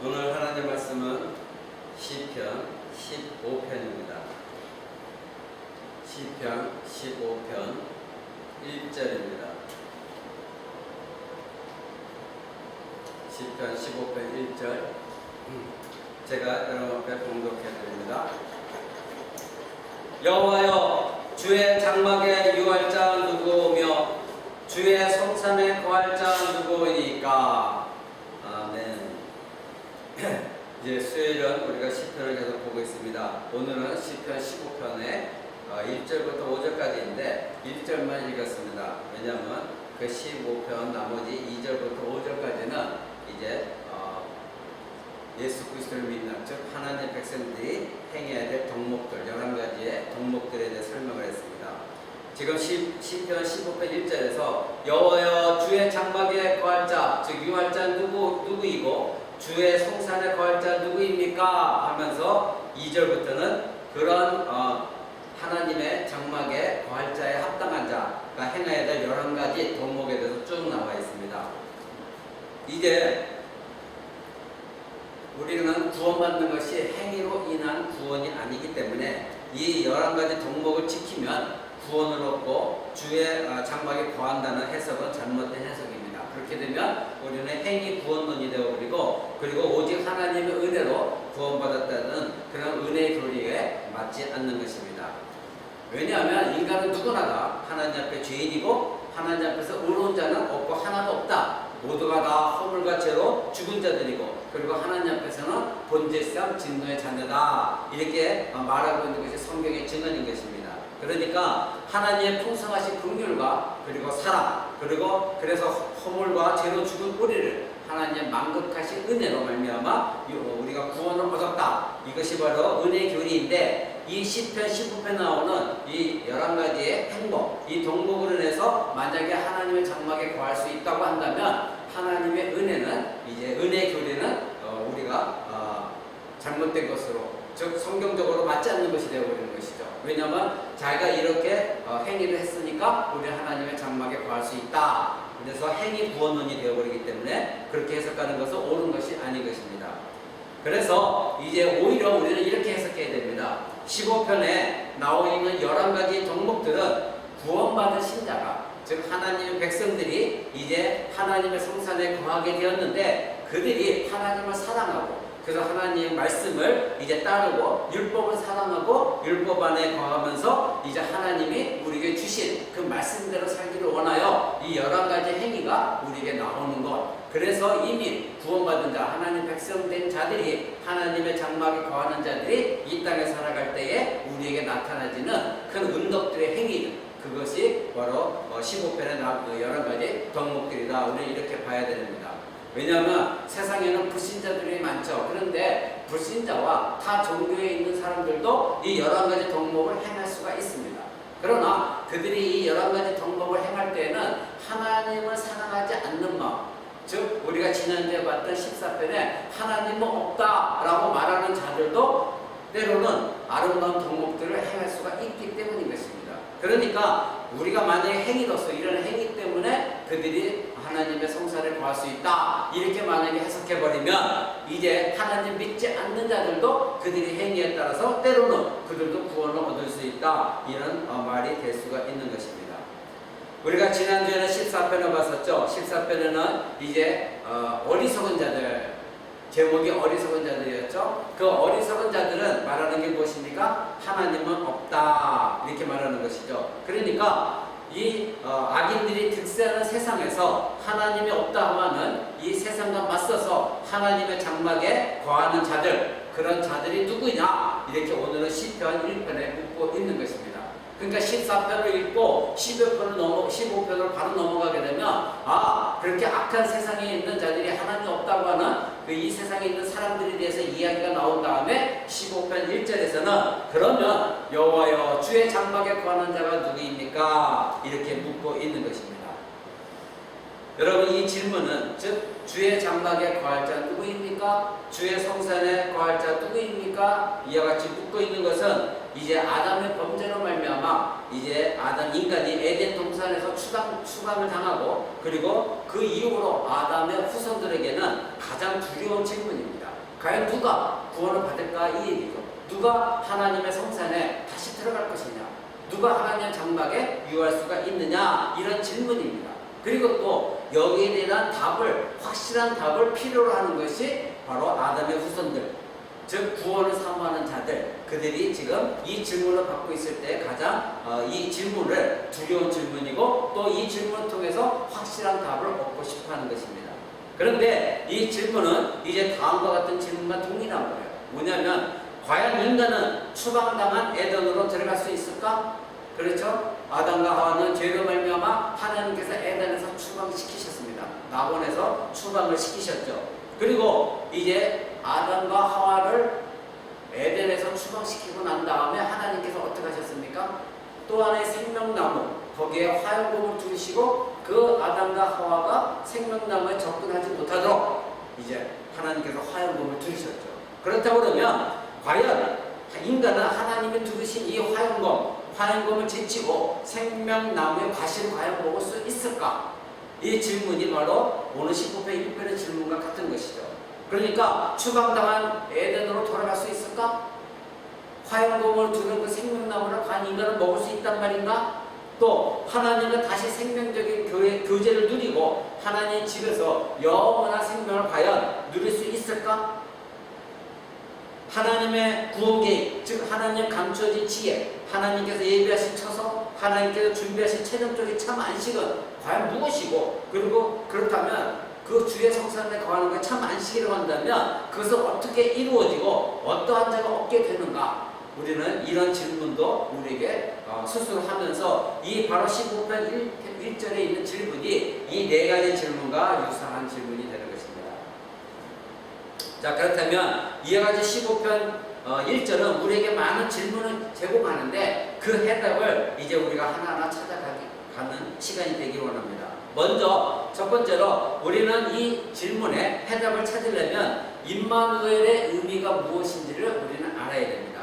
오늘 하나님 말씀은 시편 15편입니다. 시편 15편 1절입니다. 시편 15편 1절 제가 여러분 앞에 봉독해 드립니다. 여호와여, 주의 장막에 유할 자 누구오며 주의 성산에 거할 자 누구이니까. 아멘. 이제 수요일은 우리가 시편을 계속 보고 있습니다. 오늘은 시편 15편의 1절부터 5절까지인데 1절만 읽었습니다. 왜냐하면 그 15편 나머지 2절부터 5절까지는 이제 예수 그리스도를 믿는, 즉 하나님의 백성들이 행해야 될 덕목들, 11가지의 덕목들에 대해 설명을 했습니다. 지금 시편 15편 1절에서 여호와여, 주의 장막에 거할 자, 즉 유할 자 누구이고 주의 성산에 거할 자 누구입니까? 하면서 2절부터는 그런 하나님의 장막에 거할 자에 합당한 자가 행해야 될 11가지 덕목에 대해서 쭉 나와 있습니다. 이제 우리는 구원받는 것이 행위로 인한 구원이 아니기 때문에 이 11가지 덕목을 지키면 구원을 얻고 주의 장막에 거한다는 해석은 잘못된 해석입니다. 그렇게 되면 우리는 행위 구원론이 되어버리고, 그리고 오직 하나님의 은혜로 구원받았다는 그런 은혜의 교리에 맞지 않는 것입니다. 왜냐하면 인간은 누구나 다 하나님 앞에 죄인이고 하나님 앞에서 의로운 자는 없고 하나도 없다. 모두가 다 허물과 죄로 죽은 자들이고, 그리고 하나님 앞에서는 본질상 진노의 자녀다. 이렇게 말하고 있는 것이 성경의 증언인 것입니다. 그러니까 하나님의 풍성하신 긍휼과 그리고 사랑, 그리고 그래서 허물과 죄로 죽은 우리를 하나님의 만극하신 은혜로 말미암아 우리가 구원을 얻었다. 이것이 바로 은혜의 교리인데, 이 시편 15편 나오는 이 11가지의 행복, 이 덕목으로 인해서 만약에 하나님의 장막에 거할 수 있다고 한다면 하나님의 은혜는, 이제 은혜의 교리는 우리가 잘못된 것으로, 즉 성경적으로 맞지 않는 것이 되어버리는 것이죠. 왜냐하면 자기가 이렇게 행위를 했으니까 우리 하나님의 장막에 거할 수 있다. 그래서 행위 구원론이 되어버리기 때문에 그렇게 해석하는 것은 옳은 것이 아닌 것입니다. 그래서 이제 오히려 우리는 이렇게 해석해야 됩니다. 15편에 나와 있는 11가지 덕목들은 구원받은 신자가, 즉 하나님의 백성들이 이제 하나님의 성산에 거하게 되었는데, 그들이 하나님을 사랑하고 그래서 하나님의 말씀을 이제 따르고 율법을 사랑하고 율법 안에 거하면서 이제 하나님이 우리에게 주신 그 말씀대로 살기를 원하여 이 11가지 행위가 우리에게 나오는 것. 그래서 이미 구원받은 자, 하나님 백성된 자들이, 하나님의 장막에 거하는 자들이 이 땅에 살아갈 때에 우리에게 나타나지는 큰 은덕들의 행위, 그것이 바로 15편에 나온 11가지 덕목들이다. 우리는 이렇게 봐야 됩니다. 왜냐하면 세상에는 불신자들이 많죠. 그런데 불신자와 타 종교에 있는 사람들도 이 11가지 덕목을 행할 수가 있습니다. 그러나 그들이 이 11가지 덕목을 행할 때에는 하나님을 사랑하지 않는 마음, 즉 우리가 지난주에 봤던 14편에 하나님은 없다라고 말하는 자들도 때로는 아름다운 덕목들을 행할 수가 있기 때문인 것입니다. 그러니까 우리가 만약에 행위로서 이런 행위 때문에 그들이 하나님의 성산에 거할 수 있다, 이렇게 만약에 해석해버리면 이제 하나님 믿지 않는 자들도 그들이 행위에 따라서 때로는 그들도 구원을 얻을 수 있다, 이런 말이 될 수가 있는 것입니다. 우리가 지난주에는 14편을 봤었죠. 14편에는 이제 어리석은 자들, 제목이 어리석은 자들이었죠. 그 어리석은 자들은 말하는 게 무엇입니까? 하나님은 없다, 이렇게 말하는 것이죠. 그러니까 이 악인들이 득세하는 세상에서 하나님이 없다고 하는 이 세상과 맞서서 하나님의 장막에 거하는 자들, 그런 자들이 누구냐, 이렇게 오늘은 시편 1편에 묻고 있는 것입니다. 그러니까 14편을 읽고 15편을 바로 넘어가게 되면, 그렇게 악한 세상에 있는 자들이 하나님이 없다고 하는 이 세상에 있는 사람들에 대해서 이야기가 나온 다음에 15편 1절에서는 그러면 여호와여, 주의 장막에 거하는 자가 누구입니까? 이렇게 묻고 있는 것입니다. 여러분, 이 질문은, 즉 주의 장막에 거할 자 누구입니까? 주의 성산에 거할 자 누구입니까? 이와 같이 묻고 있는 것은 이제 아담의 범죄로 말미암아 이제 인간이 에덴 동산에서 추방을 당하고 그리고 그 이후로 아담의 후손들에게는 가장 두려운 질문입니다. 과연 누가 구원을 받을까 이 얘기죠. 누가 하나님의 성산에 다시 들어갈 것이냐? 누가 하나님의 장막에 유할 수가 있느냐? 이런 질문입니다. 그리고 또 여기에 대한 확실한 답을 필요로 하는 것이 바로 아담의 후손들, 즉 구원을 사모하는 자들, 그들이 지금 이 질문을 받고 있을 때 가장 이 질문을 두려운 질문이고 또 이 질문을 통해서 확실한 답을 얻고 싶어하는 것입니다. 그런데 이 질문은 이제 다음과 같은 질문과 동일한 거예요. 뭐냐면 과연 인간은 추방당한 에덴으로 들어갈 수 있을까? 그렇죠? 아담과 하와는 죄로 말미암아 하나님께서 에덴에서 추방시키셨습니다. 낙원에서 추방을 시키셨죠. 그리고 이제 아담과 하와를 에덴에서 추방시키고 난 다음에 하나님께서 어떻게 하셨습니까? 또 하나의 생명나무, 거기에 화용금을 두시고 그 아담과 하와가 생명나무에 접근하지 못하도록 이제 하나님께서 화용금을 두셨죠. 그렇다고 그러면 과연 인간은 하나님이 두신 이 화용금을 제치고 생명나무의 과실을 과연 먹을 수 있을까? 이 질문이 바로 오늘 19편 1편의 질문과 같은 것이죠. 그러니까 추방당한 에덴으로 돌아갈 수 있을까? 화용금을 두는 그 생명나무를 과연 인간은 먹을 수 있단 말인가? 또 하나님은 다시 생명적인 교제를 누리고 하나님 집에서 영원한 생명을 과연 누릴 수 있을까? 하나님의 구원 계획, 즉 하나님 감춰진 지혜, 하나님께서 예비하신 처소, 하나님께서 준비하신 최종적인 참 안식은 과연 무엇이고, 그리고 그렇다면 그 주의 성산에 거하는 게 참 안식이라고 한다면 그것을 어떻게 이루어지고 어떠한 자가 얻게 되는가? 우리는 이런 질문도 우리에게 스스로 하면서 이 바로 15편 1절에 있는 질문이 이 네 가지 질문과 유사한 질문이 되는 것입니다. 자, 그렇다면 이와 같이 15편 1절은 우리에게 많은 질문을 제공하는데 그 해답을 이제 우리가 하나하나 찾아가는 시간이 되기를 원합니다. 먼저 첫 번째로 우리는 이 질문에 해답을 찾으려면 임마누엘의 의미가 무엇인지를 우리는 알아야 됩니다.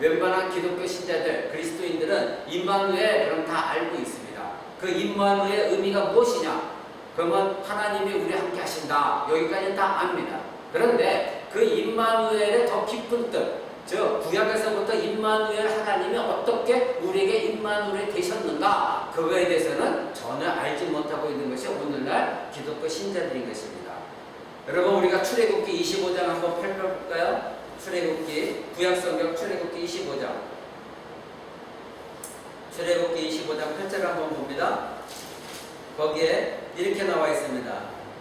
웬만한 기독교 신자들, 그리스도인들은 임마누엘 그럼 다 알고 있습니다. 그 임마누엘의 의미가 무엇이냐? 그러면 하나님이 우리 함께 하신다. 여기까지는 다 압니다. 그런데 그 임마누엘의 더 깊은 뜻, 즉 구약에서부터 임마누엘 하나님이 어떻게 우리에게 임마누엘이 되셨는가, 그거에 대해서는 전혀 알지 못하고 있는 것이 오늘날 기독교 신자들인 것입니다. 여러분, 우리가 출애굽기 25장 한번 펼쳐볼까요? 출애굽기, 구약성경 출애굽기 25장, 출애굽기 25장 8절 한번 봅니다. 거기에 이렇게 나와 있습니다.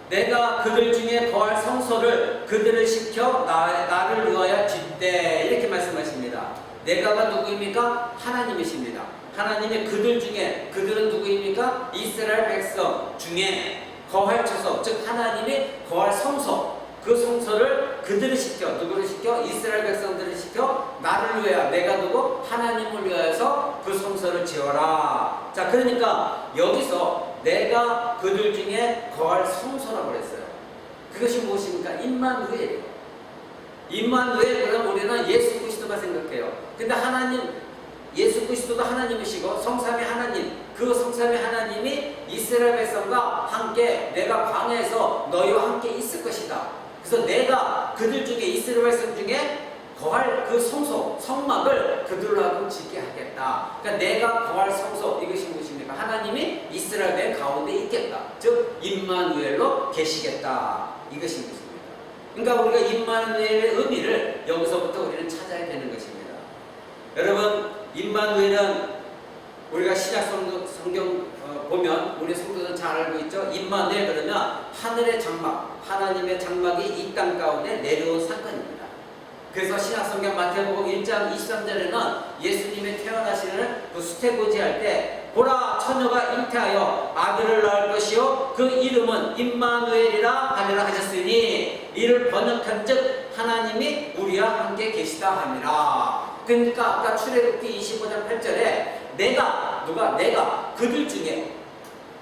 내가 그들 중에 거할 성소를 그들을 시켜 나를 위하여 짓되, 이렇게 말씀하십니다. 내가가 누구입니까? 하나님이십니다. 하나님의 그들 중에, 그들은 누구입니까? 이스라엘 백성 중에 거할 처소, 즉 하나님이 거할 성소, 그 성소를 그들을 시켜, 누구를 시켜? 이스라엘 백성들을 시켜 나를 위하여, 내가 누구? 하나님을 위하여서 그 성소를 지어라. 자, 그러니까 여기서 내가 그들 중에 거할 성소라고 그랬어요. 그것이 무엇입니까? 임마누엘이에요. 임마누엘, 그럼 우리는 예수 그리스도가 생각해요. 근데 하나님, 예수 그리스도도 하나님이시고 성삼위 하나님, 그 성삼위 하나님이 이스라엘 백성과 함께 내가 광야에서 너희와 함께 있을 것이다. 그래서 내가 그들 중에, 이스라엘 백성 중에 거할 그 성소, 성막을 그들로 하여금 짓게 하겠다. 그러니까 내가 거할 성소, 이것이 무엇입니까? 하나님이 이스라엘 백 가운데 있겠다. 즉 임마누엘로 계시겠다. 이것이 무엇입니까? 그러니까 우리가 임마누엘의 의미를 여기서부터 우리는 찾아야 되는 것입니다. 여러분, 임마누엘은 우리가 신약 성경 보면 우리 성도들은 잘 알고 있죠. 임마누엘 그러면 하늘의 장막, 하나님의 장막이 이 땅 가운데 내려온 사건입니다. 그래서 신약 성경 마태복음 1장 23절에는 예수님이 태어나시는 그 수태고지할 때 보라, 처녀가 잉태하여 아들을 낳을 것이요 그 이름은 임마누엘이라 하리라 하셨으니, 이를 번역한즉 하나님이 우리와 함께 계시다 함이라. 그러니까 아까 출애굽기 25장 8절에 내가 그들 중에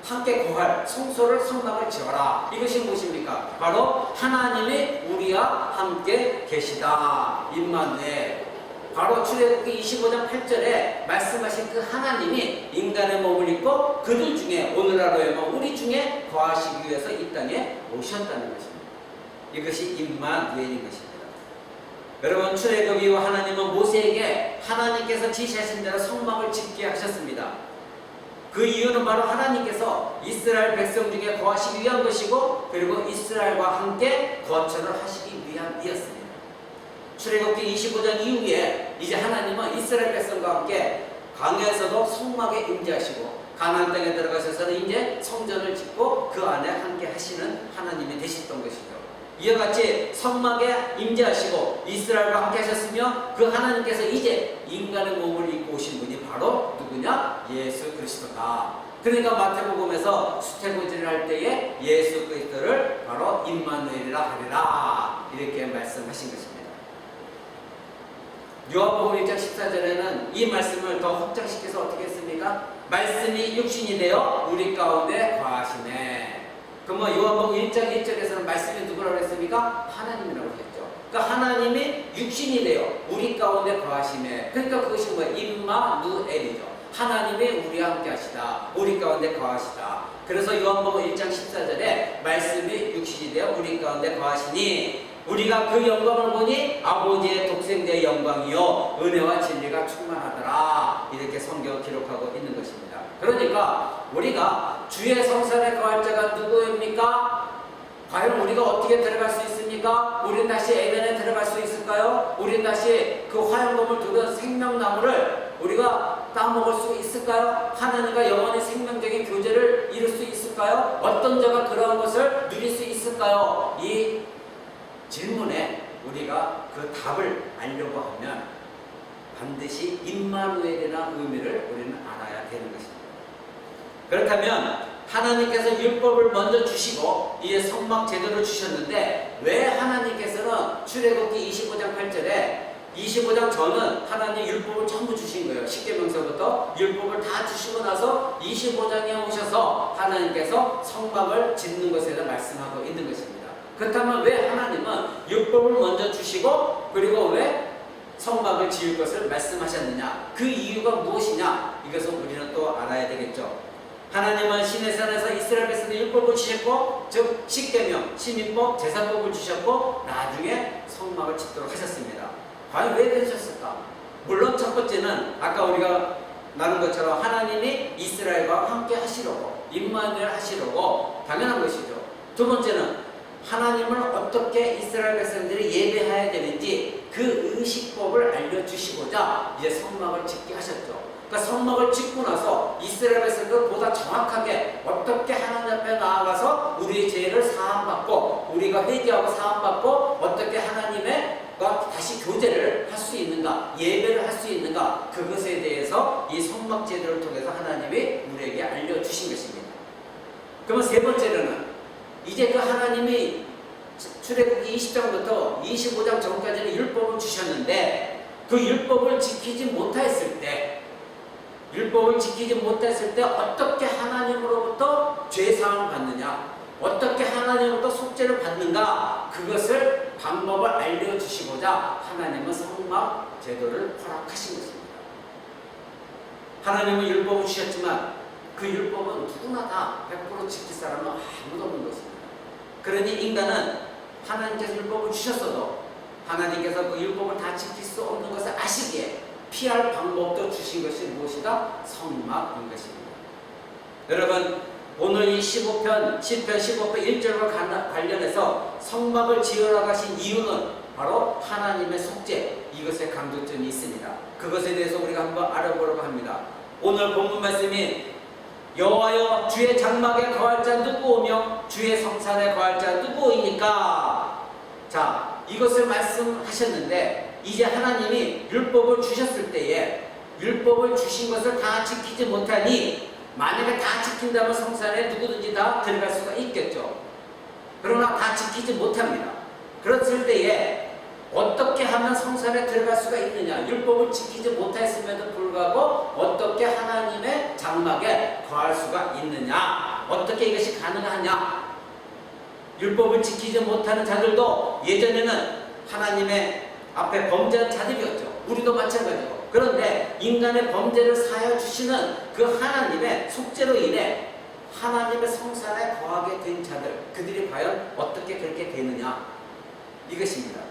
함께 거할 성소를, 성막을 지어라. 이것이 무엇입니까? 바로 하나님이 우리와 함께 계시다. 임마누엘. 바로 출애굽기 25장 8절에 말씀하신 그 하나님이 인간의 몸을 입고 그들 중에 오늘하루에만 우리 중에 거하시기 위해서 이 땅에 오셨다는 것입니다. 이것이 임마누엘인 것입니다. 여러분, 출애굽 이후 하나님은 모세에게 하나님께서 지시하신 대로 성막을 짓게 하셨습니다. 그 이유는 바로 하나님께서 이스라엘 백성 중에 거하시기 위한 것이고, 그리고 이스라엘과 함께 거처를 하시기 위함이었습니다. 출애굽기 25장 이후에 이제 하나님은 이스라엘 백성과 함께 광야에서도 성막에 임재하시고, 가나안 땅에 들어가셔서는 이제 성전을 짓고 그 안에 함께 하시는 하나님이 되셨던 것이죠. 이와 같이 성막에 임재하시고 이스라엘과 함께 하셨으며, 그 하나님께서 이제 인간의 몸을 입고 오신 분이 바로 누구냐? 예수 그리스도다. 그러니까 마태복음에서 수태고지를 할 때에 예수 그리스도를 바로 임마누엘이라 하리라, 이렇게 말씀하신 것입니다. 요한복음 1장 14절에는 이 말씀을 더 확장시켜서 어떻게 했습니까? 말씀이 육신이 되어 우리 가운데 거하시네. 그러면 요한복음 1장 1절에서는 말씀이 누구라고 했습니까? 하나님이라고 했죠. 그러니까 하나님이 육신이 되어 우리 가운데 거하시네. 그러니까 그것이 뭐예요? 임마누엘이죠. 하나님이 우리와 함께 하시다, 우리 가운데 거하시다. 그래서 요한복음 1장 14절에 말씀이 육신이 되어 우리 가운데 거하시니 우리가 그 영광을 보니 아버지의 독생자의 영광이요 은혜와 진리가 충만하더라, 이렇게 성경을 기록하고 있는 것입니다. 그러니까 우리가 주의 성산에 거할 자가 누구입니까? 과연 우리가 어떻게 들어갈 수 있습니까? 우린 다시 에덴에 들어갈 수 있을까요? 우린 다시 그 화영금을 두던 생명나무를 우리가 따먹을 수 있을까요? 하나님과 영원히 생명적인 교제를 이룰 수 있을까요? 어떤 자가 그러한 것을 누릴 수 있을까요? 이 질문에 우리가 그 답을 알려고 하면 반드시 임마누엘이라는 의미를 우리는 알아야 되는 것입니다. 그렇다면 하나님께서 율법을 먼저 주시고 이제 성막 제도를 주셨는데, 왜 하나님께서는 출애굽기 25장 8절에 25장 전은 하나님 율법을 전부 주신 거예요. 십계명서부터 율법을 다 주시고 나서 25장에 오셔서 하나님께서 성막을 짓는 것에 대해 말씀하고 있는 것입니다. 그렇다면 왜 하나님은 율법을 먼저 주시고 그리고 왜 성막을 지을 것을 말씀하셨느냐? 그 이유가 무엇이냐? 이것을 우리는 또 알아야 되겠죠. 하나님은 시내산에서 이스라엘 백성의 율법을 주셨고, 즉 십계명, 시민법, 제사법을 주셨고 나중에 성막을 짓도록 하셨습니다. 과연 왜 그러셨을까? 물론 첫 번째는 아까 우리가 나눈 것처럼 하나님이 이스라엘과 함께 하시려고, 임마누엘 하시려고 당연한 것이죠. 두 번째는 하나님을 어떻게 이스라엘 백성들이 예배해야 되는지 그 의식법을 알려주시고자 이제 성막을 짓게 하셨죠. 그러니까 성막을 짓고 나서 이스라엘 백성들 보다 정확하게 어떻게 하나님 앞에 나아가서 우리의 죄를 사함받고 우리가 회개하고 사함받고 어떻게 하나님과 다시 교제를 할 수 있는가, 예배를 할 수 있는가, 그것에 대해서 이 성막 제도를 통해서 하나님이 우리에게 알려주신 것입니다. 그러면 세 번째로는 이제 그 하나님이 출애굽기 20장부터 25장 전까지는 율법을 주셨는데, 그 율법을 지키지 못했을 때 어떻게 하나님으로부터 죄사함을 받느냐, 어떻게 하나님으로부터 속죄를 받는가, 그것을 방법을 알려주시고자 하나님은 성막 제도를 허락하신 것입니다. 하나님은 율법을 주셨지만 그 율법은 누구나 다 100% 지킬 사람은 아무도 없는 것입니다. 그러니 인간은 하나님께서 율법을 주셨어도 하나님께서 그 율법을 다 지킬 수 없는 것을 아시기에 피할 방법도 주신 것이 무엇이다? 성막인 것입니다. 여러분, 오늘 이 15편 15편 1절과 관련해서 성막을 지으라고 하신 이유는 바로 하나님의 속죄, 이것에 강조점이 있습니다. 그것에 대해서 우리가 한번 알아보려고 합니다. 오늘 본문 말씀이 여호와여 주의 장막에 거할 자 누구오며 주의 성산에 거할 자 누구이니까? 자, 이것을 말씀하셨는데 이제 하나님이 율법을 주셨을 때에 율법을 주신 것을 다 지키지 못하니, 만약에 다 지킨다면 성산에 누구든지 다 들어갈 수가 있겠죠. 그러나 다 지키지 못합니다. 그랬을 때에 어떻게 하면 성산에 들어갈 수가 있느냐? 율법을 지키지 못했음에도 불구하고 어떻게 하나님의 장막에 거할 수가 있느냐? 어떻게 이것이 가능하냐? 율법을 지키지 못하는 자들도 예전에는 하나님의 앞에 범죄한 자들이었죠. 우리도 마찬가지고. 그런데 인간의 범죄를 사하여 주시는 그 하나님의 속죄로 인해 하나님의 성산에 거하게 된 자들, 그들이 과연 어떻게 그렇게 되느냐, 이것입니다.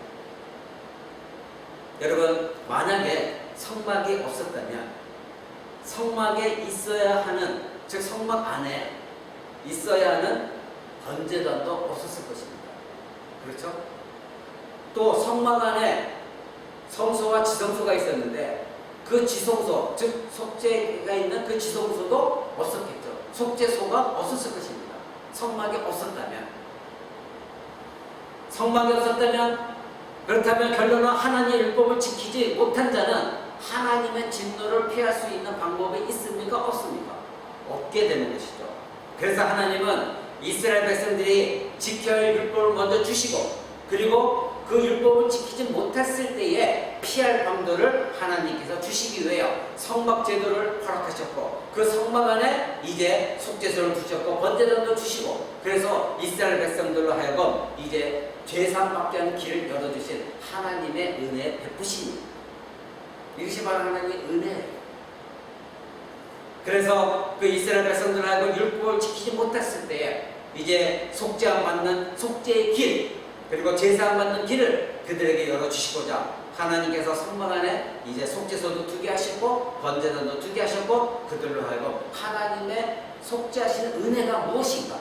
여러분, 만약에 성막이 없었다면 성막에 있어야 하는, 즉 성막 안에 있어야 하는 번제단도 없었을 것입니다. 그렇죠? 또 성막 안에 성소와 지성소가 있었는데 그 지성소, 즉 속죄가 있는 그 지성소도 없었겠죠. 속죄소가 없었을 것입니다. 성막이 없었다면. 성막이 없었다면, 그렇다면 결론은 하나님의 율법을 지키지 못한 자는 하나님의 진노를 피할 수 있는 방법이 있습니까? 없습니까? 없게 되는 것이죠. 그래서 하나님은 이스라엘 백성들이 지켜야 할 율법을 먼저 주시고, 그리고 그 율법을 지키지 못했을 때에 피할 방도를 하나님께서 주시기 위하여 성막 제도를 허락하셨고, 그 성막 안에 이제 속죄소를 두셨고 번제단도 주시고, 그래서 이스라엘 백성들로 하여금 이제 죄사함받게 하는 길을 열어주신 하나님의 은혜의 베푸심입니다. 이것이 바로 하나님의 은혜예요. 그래서 그 이스라엘 백성들로 하여금 율법을 지키지 못했을 때에 이제 속죄함 받는 속죄의 길, 그리고 제사함 받는 길을 그들에게 열어주시고자 하나님께서 성막 안에 이제 속죄소도 두게 하셨고 번제단도 두게 하셨고, 그들로 하여금 하나님의 속죄하시는 은혜가 무엇인가,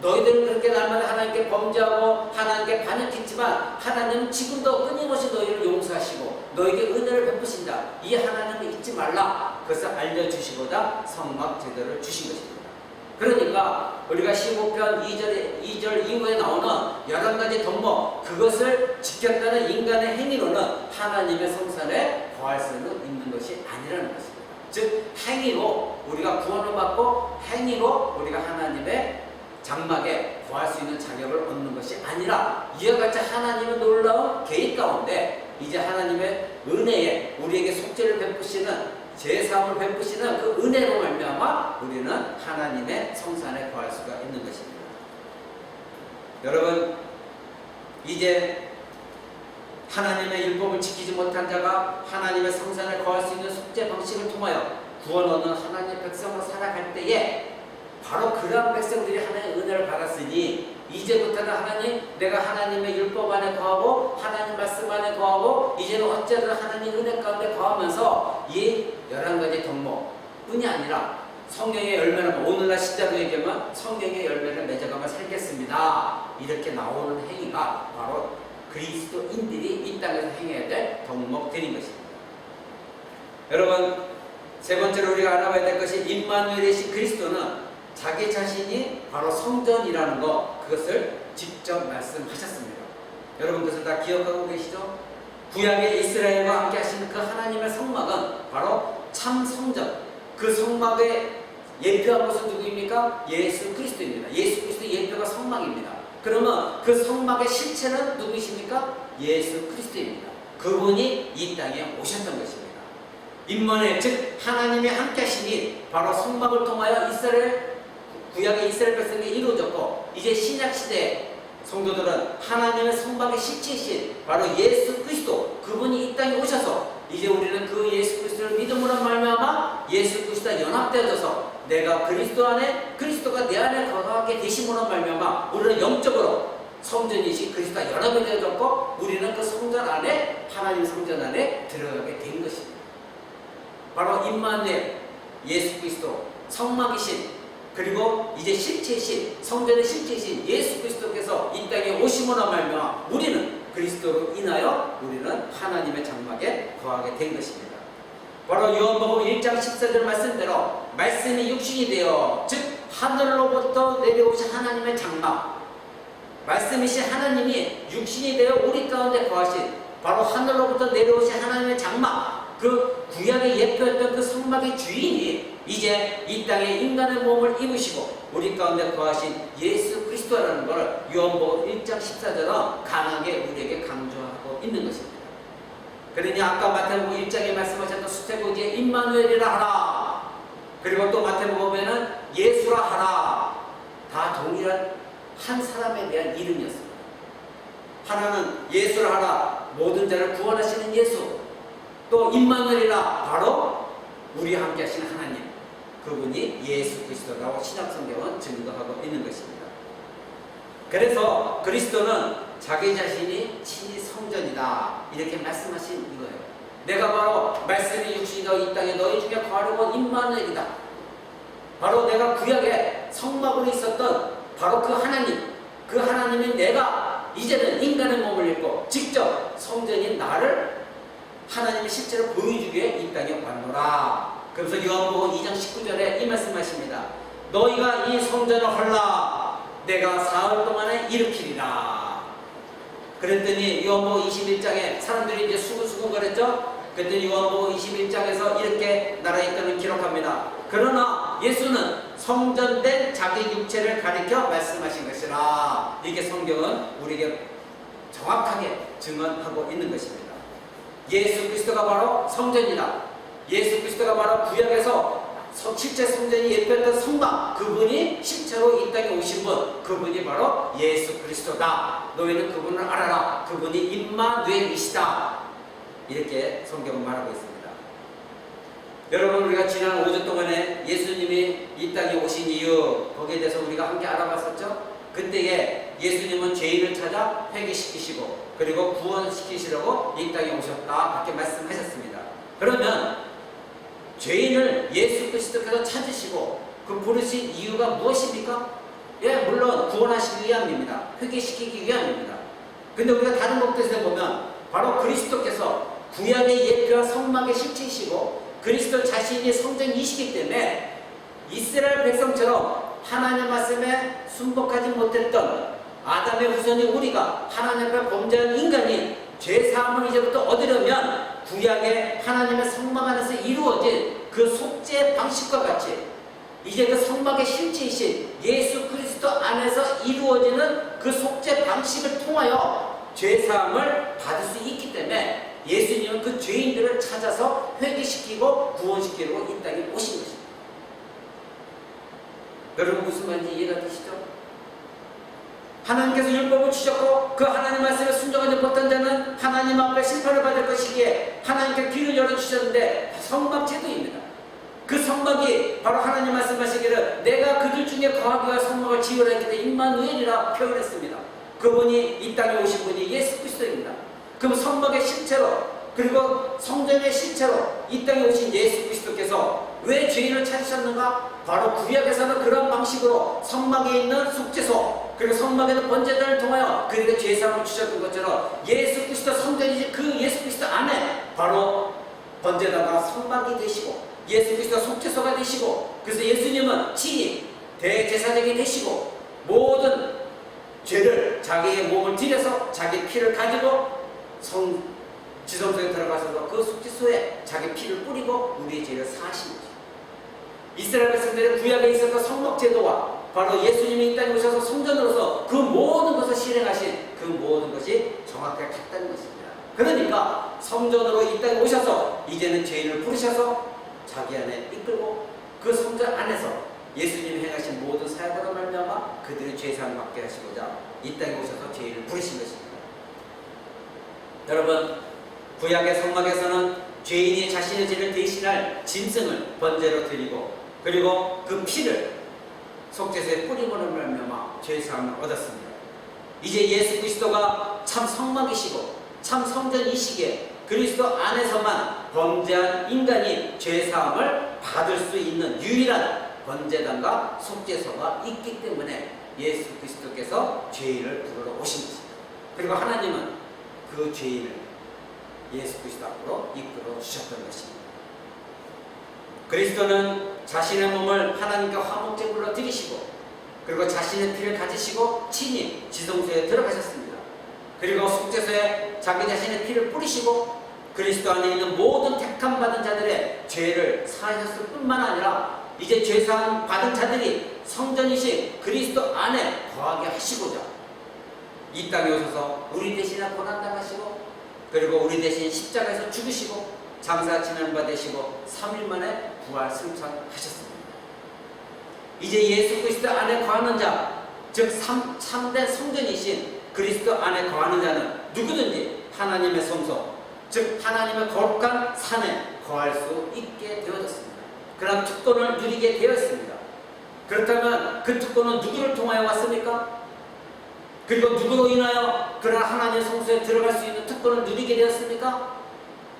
너희들은 그렇게 날마다 하나님께 범죄하고 하나님께 반역했지만 하나님은 지금도 끊임없이 너희를 용서하시고 너에게 은혜를 베푸신다, 이 하나님을 잊지 말라, 그것을 알려주시고자 성막 제도를 주신 것입니다. 그러니까 우리가 15편 2절 이후에 나오는 11가지 덕목, 그것을 지켰다는 인간의 행위로는 하나님의 성산에 거할 수는 있는 것이 아니라는 것입니다. 즉 행위로 우리가 구원을 받고 행위로 우리가 하나님의 장막에 거할 수 있는 자격을 얻는 것이 아니라, 이와 같이 하나님의 놀라운 계획 가운데 이제 하나님의 은혜에 우리에게 속죄를 베푸시는, 제사함을 베푸시는 그 은혜로 말미암아 우리는 하나님의 성산에 거할 수가 있는 것입니다. 여러분, 이제 하나님의 율법을 지키지 못한 자가 하나님의 성산에 거할 수 있는 속죄 방식을 통하여 구원 얻는 하나님의 백성으로 살아갈 때에 바로 그러한 백성들이 하나님의 은혜를 받았으니 이제부터는 하나님, 내가 하나님의 율법 안에 거하고 하나님 말씀 안에 거하고 이제는 어쨌든 하나님 은혜 가운데 거하면서 이 11가지 덕목뿐이 아니라 성경의 열매는, 오늘날 시자로 얘기하면 성경의 열매를 맺어가며 살겠습니다, 이렇게 나오는 행위가 바로 그리스도인들이 이 땅에서 행해야 될 덕목들인 것입니다. 여러분, 세 번째로 우리가 알아봐야 될 것이 임마누엘이신 그리스도는 자기 자신이 바로 성전이라는 것, 그것을 직접 말씀하셨습니다. 여러분 그것을 다 기억하고 계시죠? 구약의 이스라엘과 함께 하시는 그 하나님의 성막은 바로 참 성전, 그 성막의 예표한 것은 누구입니까? 예수 그리스도입니다. 예수 그리스도의 예표가 성막입니다. 그러면 그 성막의 실체는 누구이십니까? 예수 그리스도입니다. 그분이 이 땅에 오셨던 것입니다. 임마누엘, 즉 하나님이 함께 하시니 바로 성막을 통하여 구약의 이스라엘 백성이 이루어졌고, 이제 신약시대에 성도들은 하나님의 성막의 실체이신 바로 예수 그리스도, 그분이 이 땅에 오셔서 이제 우리는 그 예수 그리스도를 믿음으로 말미암아 예수 그리스도와 연합되어져서 내가 그리스도 안에, 그리스도가 내 안에 거하게 되심으로 말미암아 우리는 영적으로 성전이신 그리스도와 연합이 되어졌고, 우리는 그 성전 안에, 하나님 성전 안에 들어가게 된 것입니다. 바로 임마누엘, 예수 그리스도, 성막이신, 그리고 이제 실체이신, 성전의 실체이신 예수 그리스도께서 이 땅에 오심으로 말미암아 우리는 그리스도로 인하여 우리는 하나님의 장막에 거하게 된 것입니다. 바로 요한복음 1장 14절 말씀대로 말씀이 육신이 되어, 즉 하늘로부터 내려오신 하나님의 장막, 말씀이신 하나님이 육신이 되어 우리 가운데 거하신 바로 하늘로부터 내려오신 하나님의 장막, 그 구약의 예표였던 그 성막의 주인이 이제 이 땅에 인간의 몸을 입으시고 우리 가운데 거하신 예수 그리스도라는 것을 요한복음 1장 14절은 강하게 우리에게 강조하고 있는 것입니다. 그러니 아까 마태복음 1장에 말씀하셨던 수태고지에 임마누엘이라 하라, 그리고 또 마태복음에는 예수라 하라, 다 동일한 한 사람에 대한 이름이었습니다. 하나는 예수라 하라, 모든 자를 구원하시는 예수, 또 임마누엘이라 바로 우리와 함께 하시는 하나님, 그분이 예수 그리스도라고 신약 성경은 증거하고 있는 것입니다. 그래서 그리스도는 자기 자신이 친히 성전이다 이렇게 말씀하신 이거예요. 내가 바로 말씀이 육신이 너 이 땅에 너희 중에 거하려고 온 임마누엘이다. 바로 내가 구약에 성막으로 있었던 바로 그 하나님, 그 하나님인 내가 이제는 인간의 몸을 입고 직접 성전인 나를 하나님이 실제로 보여주기 위해 이 땅에 왔노라. 그래서 요한복음 2장 19절에 이 말씀하십니다. 너희가 이 성전을 헐라 내가 사흘 동안에 일으키리라. 그랬더니 요한복음 21장에 사람들이 이제 수근수근 거렸죠. 그랬더니 요한복음 21장에서 이렇게 나라있다는 기록합니다. 그러나 예수는 성전된 자기 육체를 가리켜 말씀하신 것이라. 이게 성경은 우리에게 정확하게 증언하고 있는 것입니다. 예수 그리스도가 바로 성전이다. 예수 그리스도가 바로 구약에서 실제 성전이 예표했던 성막, 그분이 실제로 이 땅에 오신 분, 그분이 바로 예수 그리스도다. 너희는 그분을 알아라. 그분이 임마누엘이시다. 이렇게 성경은 말하고 있습니다. 여러분, 우리가 지난 5주 동안에 예수님이 이 땅에 오신 이유, 거기에 대해서 우리가 함께 알아봤었죠? 그때에 예수님은 죄인을 찾아 회개시키시고 그리고 구원시키시려고 이 땅에 오셨다 그렇게 말씀하셨습니다. 그러면 죄인을 예수 그리스도께서 찾으시고 그 부르신 이유가 무엇입니까? 예, 물론 구원하시기 위함입니다. 회개시키기 위함입니다. 근데 우리가 다른 곳에서 보면 바로 그리스도께서 구약의 예표와 성막의 실체이시고 그리스도 자신이 성전이시기 때문에 이스라엘 백성처럼 하나님 말씀에 순복하지 못했던 아담의 후손이 우리가 하나님 앞에 범죄한 인간이 죄사함을 이제부터 얻으려면 구약의 하나님의 성막 안에서 이루어진 그 속죄 방식과 같이 이제 그 성막의 실체이신 예수 그리스도 안에서 이루어지는 그 속죄 방식을 통하여 죄사함을 받을 수 있기 때문에 예수님은 그 죄인들을 찾아서 회개시키고 구원시키려고 이 땅에 오신 것입니다. 여러분 무슨 말인지 이해가 되시죠? 하나님께서 율법을 주셨고 그 하나님 말씀에 순종하지 못한 자는 하나님 앞에 심판을 받을 것이기에 하나님께 길을 열어주셨는데 성막 제도입니다. 그 성막이 바로 하나님 말씀하시기를 내가 그들 중에 거하기 위하여 성막을 지으라 했기 때문에 임마누엘이라 표현했습니다. 그분이 이 땅에 오신 분이 예수 그리스도입니다. 그럼 성막의 실체로 그리고 성전의 실체로 이 땅에 오신 예수 그리스도께서 왜 죄인을 찾으셨는가? 바로 구약에서는 그런 방식으로 성막에 있는 속죄소 그리고 성막에는 번제단을 통하여 그에게 죄사함을 주셨던 것처럼 예수 그리스도 성전이지 그 예수 그리스도 안에 바로 번제단과 성막이 되시고 예수 그리스도 속죄소가 되시고 그래서 예수님은 친히 대제사장이 되시고 모든 죄를 자기의 몸을 들여서 자기 피를 가지고 지성소에 들어가셔서 그 속죄소에 자기 피를 뿌리고 우리의 죄를 사하신 거죠. 이스라엘 백성들의 구약에 있었던 성막 제도와 바로 예수님이 이 땅에 오셔서 성전으로서 그 모든 것을 실행하신 그 모든 것이 정확하게 같다는 것입니다. 그러니까 성전으로 이 땅에 오셔서 이제는 죄인을 부르셔서 자기 안에 이끌고 그 성전 안에서 예수님이 행하신 모든 사역으로 말미암아 그들의 죄사함을 받게 하시고자 이 땅에 오셔서 죄인을 부르신 것입니다. 여러분, 구약의 성막에서는 죄인이 자신의 죄를 대신할 짐승을 번제로 드리고 그리고 그 피를 속죄소에 뿌림으로 말미암아 죄사함을 얻었습니다. 이제 예수 그리스도가 참 성막이시고 참 성전이시기에 그리스도 안에서만 범죄한 인간이 죄사함을 받을 수 있는 유일한 번제단과 속죄소가 있기 때문에 예수 그리스도께서 죄인을 부르러 오신 것입니다. 그리고 하나님은 그 죄인을 예수 그리스도 앞으로 이끌어 주셨던 것입니다. 그리스도는 자신의 몸을 하나님께 화목제물로 드리시고 그리고 자신의 피를 가지시고 친히 지성소에 들어가셨습니다. 그리고 속죄소에 자기 자신의 피를 뿌리시고 그리스도 안에 있는 모든 택함 받은 자들의 죄를 사하셨을 뿐만 아니라 이제 죄사함 받은 자들이 성전이신 그리스도 안에 거하게 하시고자 이 땅에 오셔서 우리 대신에 고난당하시고 그리고 우리 대신 십자가에서 죽으시고 장사 지난바 되시고 3일 만에 부활 승천하셨습니다. 이제 예수 그리스도 안에 거하는 자, 즉 참된 성전이신 그리스도 안에 거하는 자는 누구든지 하나님의 성소, 즉 하나님의 거룩한 산에 거할 수 있게 되어졌습니다. 그런 특권을 누리게 되었습니다. 그렇다면 그 특권은 누구를 통하여 왔습니까? 그리고 누구로 인하여 그런 하나님의 성소에 들어갈 수 있는 특권을 누리게 되었습니까?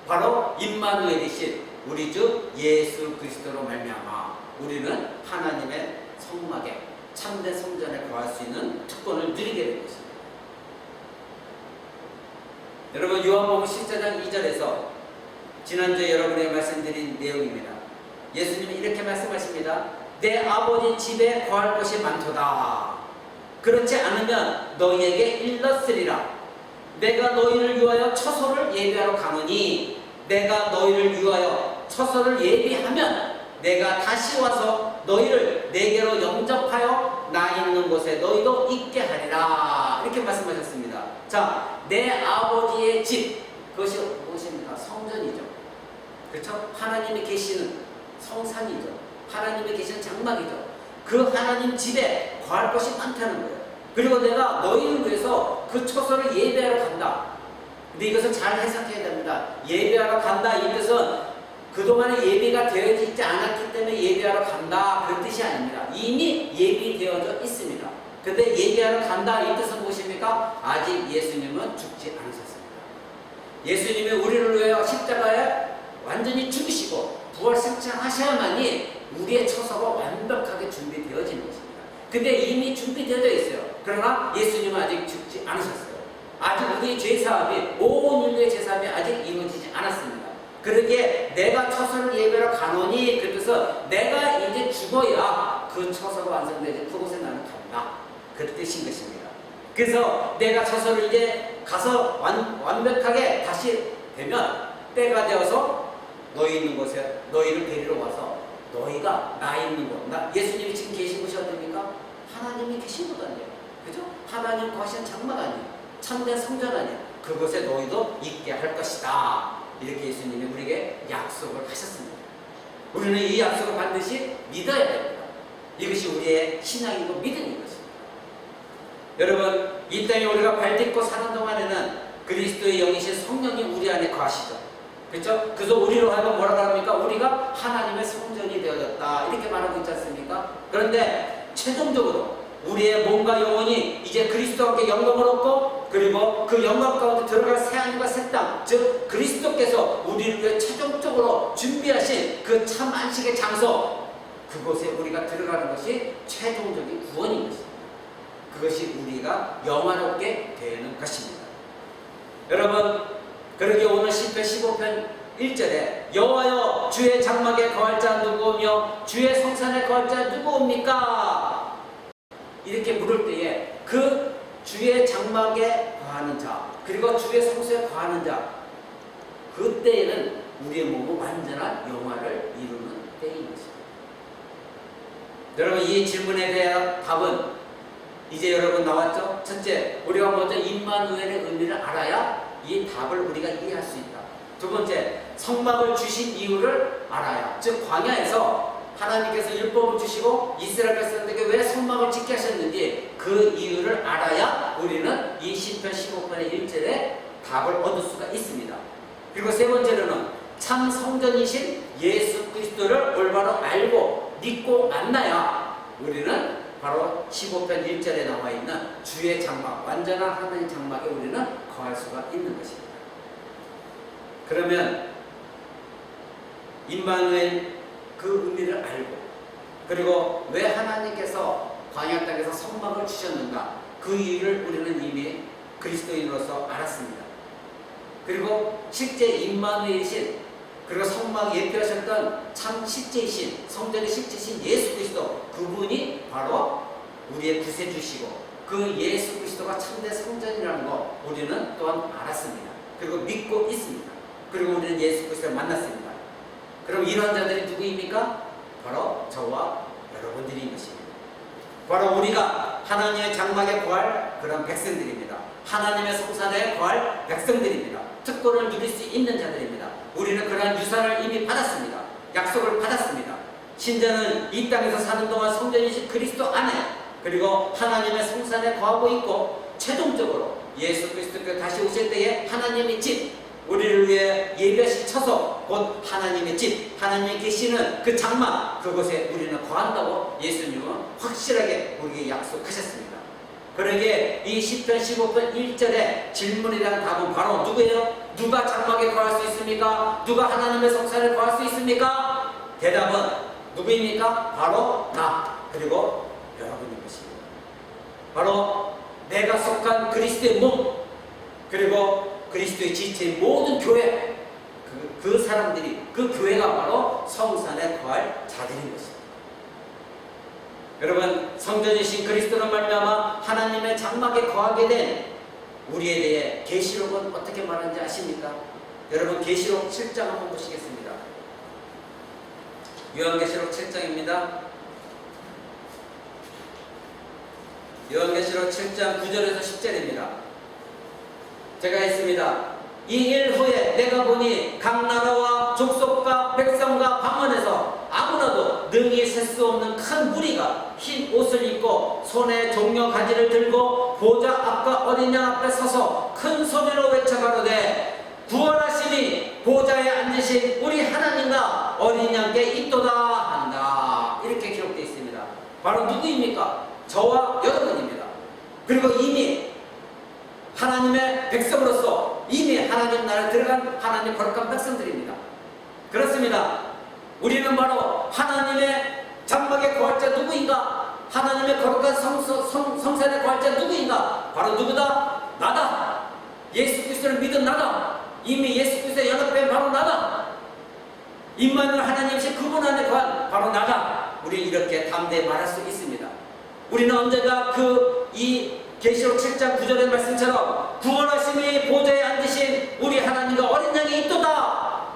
바로 임마누엘이신 우리 주 예수 그리스도로 말미암아 우리는 하나님의 성막에 참된 성전에 거할 수 있는 특권을 누리게 된 것입니다. 여러분 요한복음 14장 2절에서 지난주에 여러분에게 말씀드린 내용입니다. 예수님이 이렇게 말씀하십니다. 내 아버지 집에 거할 것이 많도다. 그렇지 않으면 너희에게 일렀으리라. 내가 너희를 위하여 처소를 예비하러 가느니 내가 너희를 위하여 처소를 예비하면 내가 다시 와서 너희를 내게로 영접하여 나 있는 곳에 너희도 있게 하리라. 이렇게 말씀하셨습니다. 자, 내 아버지의 집, 그것이 무엇입니까? 성전이죠. 그렇죠? 하나님이 계시는 성산이죠. 하나님이 계시는 장막이죠. 그 하나님 집에 거할 것이 많다는 거예요. 그리고 내가 너희를 위해서 그 처소를 예배하러 간다. 근데 이것을 잘 해석해야 됩니다. 예배하러 간다 이 뜻은 그동안에 예배가 되어 있지 않았기 때문에 예배하러 간다 그런 뜻이 아닙니다. 이미 예비되어져 있습니다. 근데 예배하러 간다 이 뜻은 무엇입니까? 아직 예수님은 죽지 않으셨습니다. 예수님이 우리를 위하여 십자가에 완전히 죽으시고 부활승천하셔야만이 우리의 처소가 완벽하게 준비되어지는 것입니다. 근데 이미 준비되어져 있어요. 그러나 예수님은 아직 죽지 않으셨어요. 아직 우리의 죄사함이 온 인류의 죄사함이 아직 이루어지지 않았습니다. 그러기에 내가 처소를 예배하러 가노니 그 뜻은 내가 이제 죽어야 그 처소가 완성되지 그곳에 나는 간다. 그 뜻인 것입니다. 그래서 내가 처소를 이제 가서 완벽하게 다시 되면 때가 되어서 너희 있는 곳에 너희를 데리러 와서 너희가 나 있는 곳, 예수님이 지금 계신 곳이 어딥니까? 하나님이 계신 곳 아니에요. 그죠? 하나님 거하시는 장막 아니에요. 참된 성전 아니에요. 그곳에 너희도 있게 할 것이다. 이렇게 예수님이 우리에게 약속을 하셨습니다. 우리는 이 약속을 반드시 믿어야 됩니다. 이것이 우리의 신앙이고 믿음인 것입니다. 여러분, 이 땅에 우리가 발딛고 사는 동안에는 그리스도의 영이신 성령이 우리 안에 거하시죠. 그렇죠? 그래서 우리로 하여금 뭐라고 합니까? 우리가 하나님의 성전이 되어졌다 이렇게 말하고 있지 않습니까? 그런데 최종적으로 우리의 몸과 영혼이 이제 그리스도와 함께 영광을 얻고 그리고 그 영광 가운데 들어갈 새하늘과 새 땅, 즉 그리스도께서 우리를 위해 최종적으로 준비하신 그 참 안식의 장소, 그곳에 우리가 들어가는 것이 최종적인 구원인 것입니다. 그것이 우리가 영화롭게 되는 것입니다. 여러분, 그러기에 오늘 시편 15편 1절에 여호와여 주의 장막에 거할 자 누구오며 주의 성산에 거할 자 누구옵니까? 이렇게 물을 때에 그 주의 장막에 거하는 자 그리고 주의 성소에 거하는 자 그때에는 우리의 몸은 완전한 영화를 이루는 때인 것입니다. 여러분 이 질문에 대한 답은 이제 여러분 나왔죠? 첫째, 우리가 먼저 임마누엘의 의미를 알아야 이 답을 우리가 이해할 수 있다. 두 번째, 성막을 주신 이유를 알아야, 즉 광야에서 하나님께서 율법을 주시고 이스라엘 백성들에게 왜 성막을 짓게 하셨는지 그 이유를 알아야 우리는 이 시편 15편의 1절에 답을 얻을 수가 있습니다. 그리고 세 번째로는 참 성전이신 예수 그리스도를 올바로 알고 믿고 만나야 우리는 바로 15편 1절에 나와 있는 주의 장막, 완전한 하나님의 장막에 우리는 거할 수가 있는 것입니다. 그러면 임마누엘 그 의미를 알고 그리고 왜 하나님께서 광야 땅에서 성막을 주셨는가 그 이유를 우리는 이미 그리스도인으로서 알았습니다. 그리고 실제 임마누엘이신 그리고 성막 예표하셨던 참 실제이신 성전의 실제이신 예수 그리스도 그분이 바로 우리의 구세주시고 그 예수 그리스도가 참된 성전이라는 거 우리는 또한 알았습니다. 그리고 믿고 있습니다. 그리고 우리는 예수 그리스도를 만났습니다. 그럼 이러한 자들이 누구입니까? 바로 저와 여러분들인 것입니다. 바로 우리가 하나님의 장막에 거할 그런 백성들입니다. 하나님의 성산에 거할 백성들입니다. 특권을 누릴 수 있는 자들입니다. 우리는 그러한 유산을 이미 받았습니다. 약속을 받았습니다. 신자는 이 땅에서 사는 동안 성전이신 그리스도 안에 그리고 하나님의 성산에 거하고 있고 최종적으로 예수 그리스도께서 다시 오실 때에 하나님의 집 우리를 위해 예배시 쳐서 곧 하나님의 집, 하나님의 계시는 그 장막, 그곳에 우리는 거한다고 예수님은 확실하게 우리에게 약속하셨습니다. 그러기에 이 시편 15편 1절에 질문에 대한 답은 바로 누구예요? 누가 장막에 거할 수 있습니까? 누가 하나님의 성산에 거할 수 있습니까? 대답은 누구입니까? 바로 나, 그리고 여러분인 것입니다. 바로 내가 속한 그리스도의 몸, 그리고 그리스도의 지체의 모든 교회, 그 사람들이, 그 교회가 바로 성산에 거할 자들인 것입니다. 여러분, 성전이신 그리스도로 말미암아 하나님의 장막에 거하게 된 우리에 대해 계시록은 어떻게 말하는지 아십니까? 여러분, 계시록 7장 한번 보시겠습니다. 요한계시록 7장입니다. 요한계시록 7장 9절에서 10절입니다. 제가 했습니다. 이 일 후에 내가 보니 각 나라와 족속과 백성과 방언에서 아무나도 능히 셀 수 없는 큰 무리가 흰 옷을 입고 손에 종려 가지를 들고 보좌 앞과 어린 양 앞에 서서 큰 소리로 외쳐가로되 구원하시니 보좌에 앉으신 우리 하나님과 어린 양께 있도다 한다. 이렇게 기록되어 있습니다. 바로 누구입니까? 저와 여러분입니다. 그리고 이미 하나님의 백성으로서 이미 하나님 나라에 들어간 하나님 거룩한 백성들입니다. 그렇습니다. 우리는 바로 하나님의 장막에 거할 자 누구인가? 하나님의 거룩한 성산에 거할 자 누구인가? 바로 누구다? 나다. 예수 그리스도를 믿은 나다. 이미 예수 그리스도에 연합된 바로 나다. 임마누엘 하나님이신 그분 안에 거한 바로 나다. 우리 이렇게 담대히 말할 수 있습니다. 우리는 언제가 이 계시록 7장 9절의 말씀처럼 구원하심이 보좌에 앉으신 우리 하나님과 어린 양이 있도다.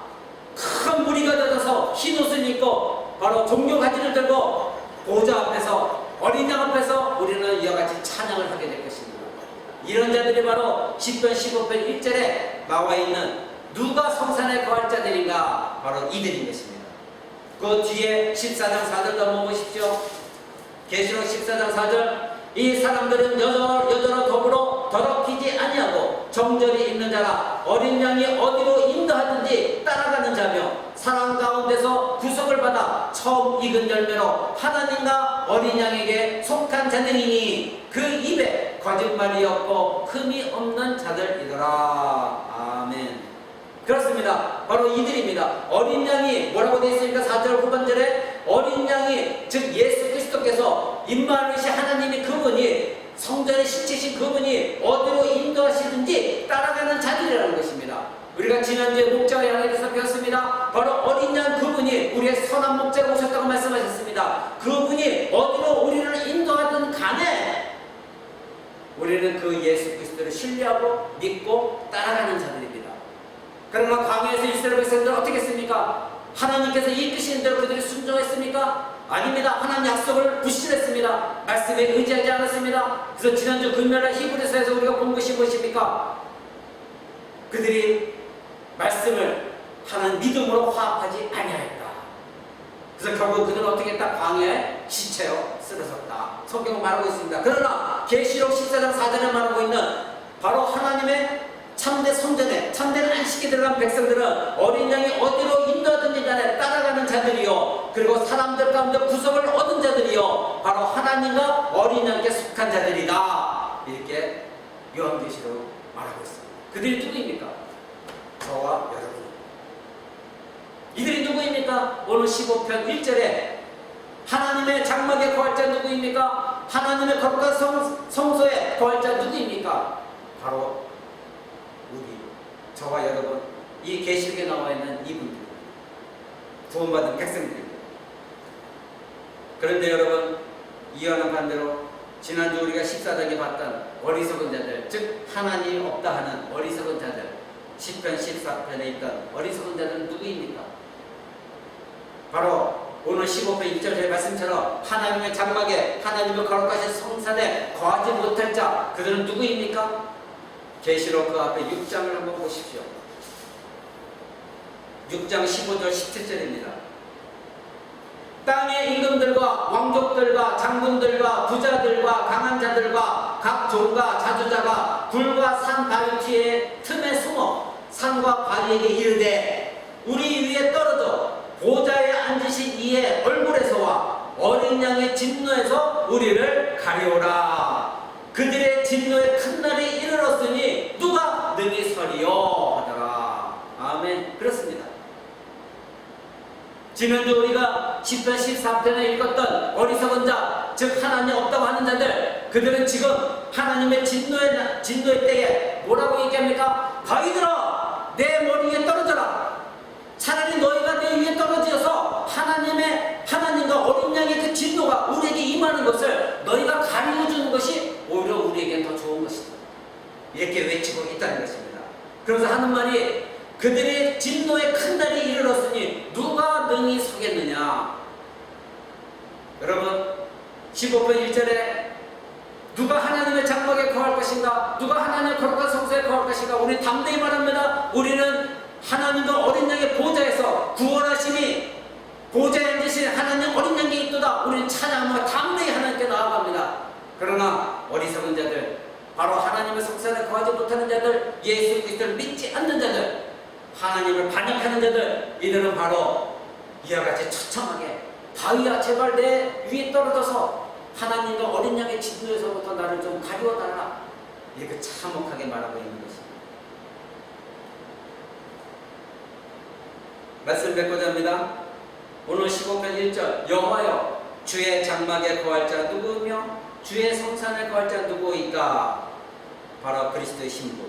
큰 무리가 되어서 흰 옷을 입고 바로 종려 가지를 들고 보좌 앞에서 어린 양 앞에서 우리는 이와 같이 찬양을 하게 될 것입니다. 이런 자들이 바로 시편 15편 1절에 나와 있는 누가 성산에 거할 자들인가? 바로 이들인 것입니다. 그 뒤에 14장 4절도 한번 보십시오. 계시록 14장 4절 이 사람들은 여자로 더불어 더럽히지 아니하고 정절이 있는 자라 어린 양이 어디로 인도하든지 따라가는 자며 사랑 가운데서 구속을 받아 처음 익은 열매로 하나님과 어린 양에게 속한 자들이니 그 입에 거짓말이 없고 흠이 없는 자들이더라. 아멘. 그렇습니다. 바로 이들입니다. 어린 양이 뭐라고 되어 있습니까? 4절 후반절에 어린 양이 즉 예수 그리스도께서 임마누엘이 하나님이 그분이 성전의 실체신 그분이 어디로 인도하시든지 따라가는 자들이라는 것입니다. 우리가 지난주에 목자와 양에 대해서 배웠습니다. 바로 어린 양 그분이 우리의 선한 목자가 오셨다고 말씀하셨습니다. 그분이 어디로 우리를 인도하든 간에 우리는 그 예수 그리스도를 신뢰하고 믿고 따라가는 자들입니다. 그러나 광야에서 이스라엘 백성들은 어떻게 했습니까? 하나님께서 이끄시는 대로 그들이 순종했습니까? 아닙니다. 하나님 약속을 부실했습니다. 말씀에 의지하지 않았습니다. 그래서 지난주 금요일날 히브리서에서 우리가 본 것이 무엇입니까? 그들이 말씀을 하나님 믿음으로 화합하지 아니하였다. 그래서 결국 그들은 어떻게 했다? 광야에 시체로 쓰러졌다. 성경은 말하고 있습니다. 그러나 계시록 14장 4절에 말하고 있는 바로 하나님의 참된 성전에 참된 안식에 들어간 백성들은 어린 양이 어디로 인도하든지 간에 따라가는 자들이요 그리고 사람들 가운데 구속을 얻은 자들이요 바로 하나님과 어린 양께 속한 자들이다. 이렇게 요한계시록 말하고 있습니다. 그들이 누구입니까? 저와 여러분. 이들이 누구입니까? 오늘 15편 1절에 하나님의 장막에 거할 자 누구입니까? 하나님의 거룩한 성소에 거할 자 누구입니까? 바로 우리, 저와 여러분, 이 계시록에 나와 있는 이분들, 구원받은 백성들입니다. 그런데 여러분, 이와는 반대로 지난주 우리가 14장에 봤던 어리석은 자들, 즉 하나님이 없다 하는 어리석은 자들, 10편 14편에 있던 어리석은 자들은 누구입니까? 바로 오늘 15편 1절 말씀처럼 하나님의 장막에 하나님의 거룩하신 성산에 거하지 못할 자, 그들은 누구입니까? 계시록 그 앞에 6장을 한번 보십시오. 6장 15절 17절입니다. 땅의 임금들과 왕족들과 장군들과 부자들과 강한 자들과 각 종과 자주자가 굴과 산 바위 뒤에 틈에 숨어 산과 아버지에게 이르되 우리 위에 떨어져 보좌에 앉으신 이의 얼굴에서와 어린 양의 진노에서 우리를 가리오라. 그들의 진노의 큰 날이 이르렀으니 누가 능히 서리요 하더라. 아멘. 그렇습니다. 지난주 우리가 10편 14편에 읽었던 어리석은 자, 즉 하나님 없다고 하는 자들, 그들은 지금 하나님의 진노의 때에 뭐라고 얘기합니까? 너희들아 내 머리 위에 떨어져라. 차라리 너희가 내 위에 떨어져서 하나님과 어린 양의 그 진노가 우리에게 임하는 것을 너희가 가리워주는 것이 오히려 우리에겐 더 좋은 것이다. 이렇게 외치고 있다는 것입니다. 그래서 하는 말이 그들의 진노의 큰 날이 이르렀으니 누가 능히 서겠느냐. 여러분 15편 1절에 누가 하나님의 장막에 거할 것인가, 누가 하나님의 거룩한 성소에 거할 것인가, 우리 담대히 말합니다. 우리는 하나님과 어린 양의 보좌에서 구원하심이 보좌에 앉으신 하나님 어린 양이 있도다. 우리는 찬양하며 담대히 하나님께 나아갑니다. 그러나 어리석은 자들, 바로 하나님의 성산에 거하지 못하는 자들, 예수 그리스도를 믿지 않는 자들, 하나님을 반역하는 자들, 이들은 바로 이와 같이 처참하게 다윗아 제발 내 위에 떨어져서 하나님과 어린 양의 진노에서부터 나를 좀 가리워달라, 이렇게 참혹하게 말하고 있는 것입니다. 말씀 뵙고자 합니다. 오늘 15편 1절 여호와여 주의 장막에 거할 자 누구며 주의 성산에 거할 자 누구이까. 바로 그리스도의 신부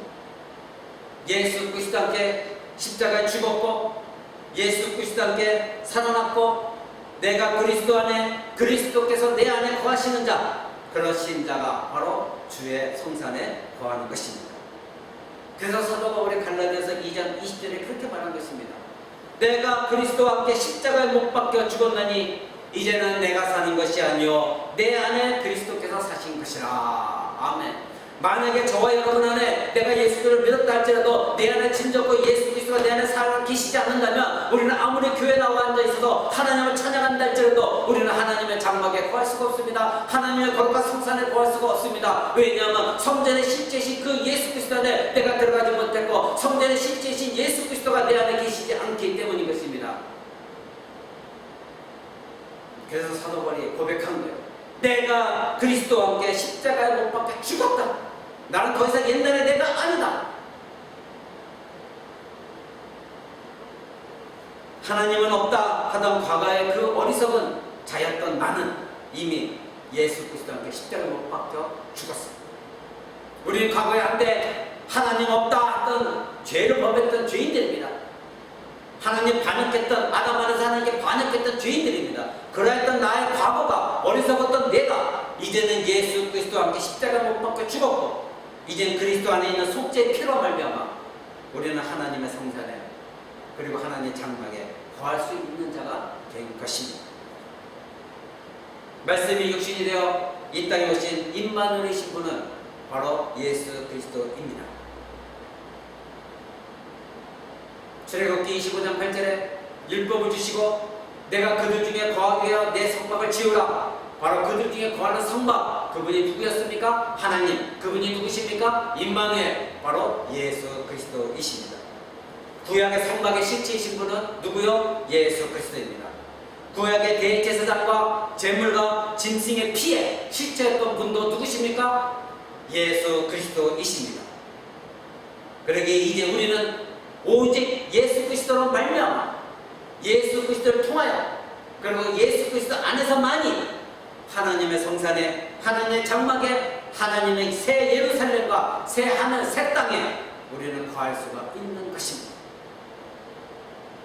예수 그리스도와 함께 십자가에 죽었고 예수 그리스도와 함께 살아났고 내가 그리스도 안에 그리스도께서 내 안에 거하시는 자, 그러신 자가 바로 주의 성산에 거하는 것입니다. 그래서 사도 바울이 갈라디아서 2장 20절에 그렇게 말한 것입니다. 내가 그리스도와 함께 십자가에 못 박혀 죽었나니 이제는 내가 사는 것이 아니요 내 안에 그리스도께서 사신 것이라. 아멘. 만약에 저와 여러분 안에 내가 예수를 믿었다 할지라도 내 안에 진정고 예수 그리스도가 내 안에 살아 계시지 않는다면 우리는 아무리 교회 나와 앉아 있어도 하나님을 찬양한다 할지라도 우리는 하나님의 장막에 거할 수가 없습니다. 하나님의 거룩한 성산에 거할 수가 없습니다. 왜냐하면 성전의 실제이신 그 예수 그리스도 안에 내가 들어가지 못했고 성전의 실제이신 예수 그리스도가 내 안에 계시지 않기 때문인 것입니다. 그래서 사도 바울이 고백한 거예요. 내가 그리스도와 함께 십자가에 못 박혀 죽었다. 나는 더 이상 옛날에 내가 아니다. 하나님은 없다 하던 과거의 그 어리석은 자였던 나는 이미 예수 그리스도와 함께 십자가에 못 박혀 죽었어. 우리는 과거에 한때 하나님 없다 하던 죄를 범했던 죄인들입니다. 하나님 반역했던, 아담 안에서 하나님께 반역했던 죄인들입니다. 그러했던 나의 과거가, 어리석었던 내가 이제는 예수 그리스도와 함께 십자가에 못 박혀 죽었고 이제는 그리스도 안에 있는 속죄의 피로 말미암아 우리는 하나님의 성산에 그리고 하나님의 장막에 거할 수 있는 자가 된 것입니다. 말씀이 육신이 되어 이 땅에 오신 임마누엘이신 분은 바로 예수 그리스도입니다. 출애굽기 25장 8절에 율법을 주시고 내가 그들 중에 거하게 하여 내 성막을 지으라. 바로 그들 중에 거하는 성막, 그분이 누구였습니까? 하나님. 그분이 누구십니까? 임마누엘, 바로 예수 그리스도이십니다. 구약의 성막의 실체이신 분은 누구요? 예수 그리스도입니다. 구약의 대제사장과 제물과 짐승의 피에 실체였던 분도 누구십니까? 예수 그리스도이십니다. 그러기에 이제 우리는 오직 예수 그리스도로 말미암아 예수 그리스도를 통하여 그리고 예수 그리스도 안에서만이 하나님의 성산에, 하나님의 장막에, 하나님의 새 예루살렘과 새 하늘 새 땅에 우리는 거할 수가 있는 것입니다.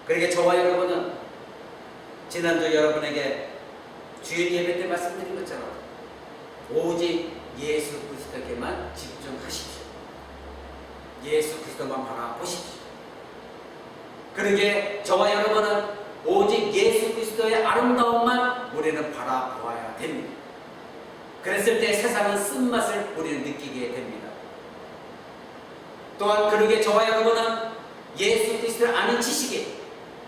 그러기에 저와 여러분은 지난주 여러분에게 주일 예배 때 말씀드린 것처럼 오직 예수 그리스도에게만 집중하십시오. 예수 그리스도만 바라보십시오. 그러기에 저와 여러분은 오직 예수 그리스도의 아름다움만 우리는 바라보아야 됩니다. 그랬을 때 세상은 쓴맛을 우리는 느끼게 됩니다. 또한 그러기에 저와 여러분은 예수 그리스도를 아는 지식이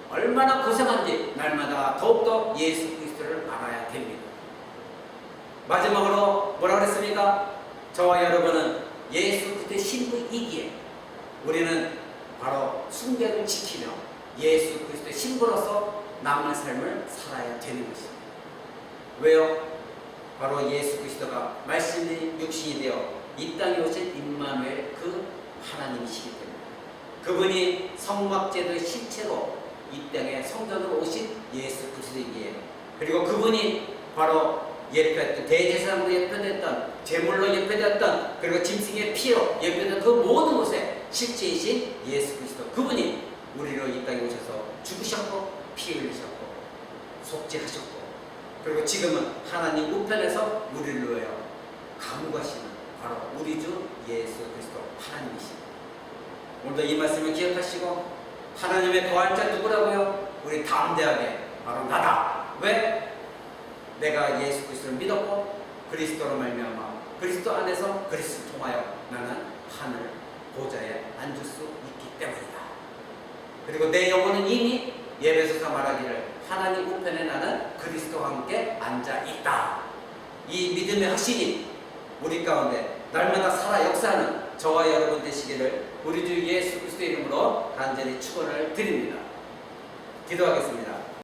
얼마나 고생한지 날마다 더욱더 예수 그리스도를 알아야 됩니다. 마지막으로 뭐라고 그랬습니까? 저와 여러분은 예수 그리스도의 신부이기에 우리는 바로 숭배를 지키며 예수 그리스도의 신부로서 남은 삶을 살아야 되는 것입니다. 왜요? 바로 예수 그리스도가 말씀이 육신이 되어 이 땅에 오신 임마누엘 그 하나님이시기 때문에 그분이 성막제도의 실체로 이 땅에 성전으로 오신 예수 그리스도이기에 그리고 그분이 바로 예표했던 대제사장으로 예표됐던 제물로 예표됐던 그리고 짐승의 피로 예표된 그 모든 것에 실체이신 예수 그리스도 그분이 우리로 이 땅에 오셔서 죽으셨고 피 흘리셨고 속죄하셨고 그리고 지금은 하나님 우편에서 우리를 위하여 간구하시는 바로 우리 주 예수 그리스도 하나님이십니다. 오늘도 이 말씀을 기억하시고 하나님의 거할 자 누구라고요? 우리 담대하게 바로 나다. 왜? 내가 예수 그리스도를 믿었고 그리스도로 말미암아 그리스도 안에서 그리스도를 통하여 나는 하늘 보좌에 앉을 수 있기 때문이다. 그리고 내 영혼은 이미 예배소서 말하기를 하나님 우편에 나는 그리스도와 함께 앉아 있다. 이 믿음의 확신이 우리 가운데 날마다 살아 역사하는 저와 여러분 되시기를 우리 주 예수 그리스도의 이름으로 간절히 축원을 드립니다. 기도하겠습니다.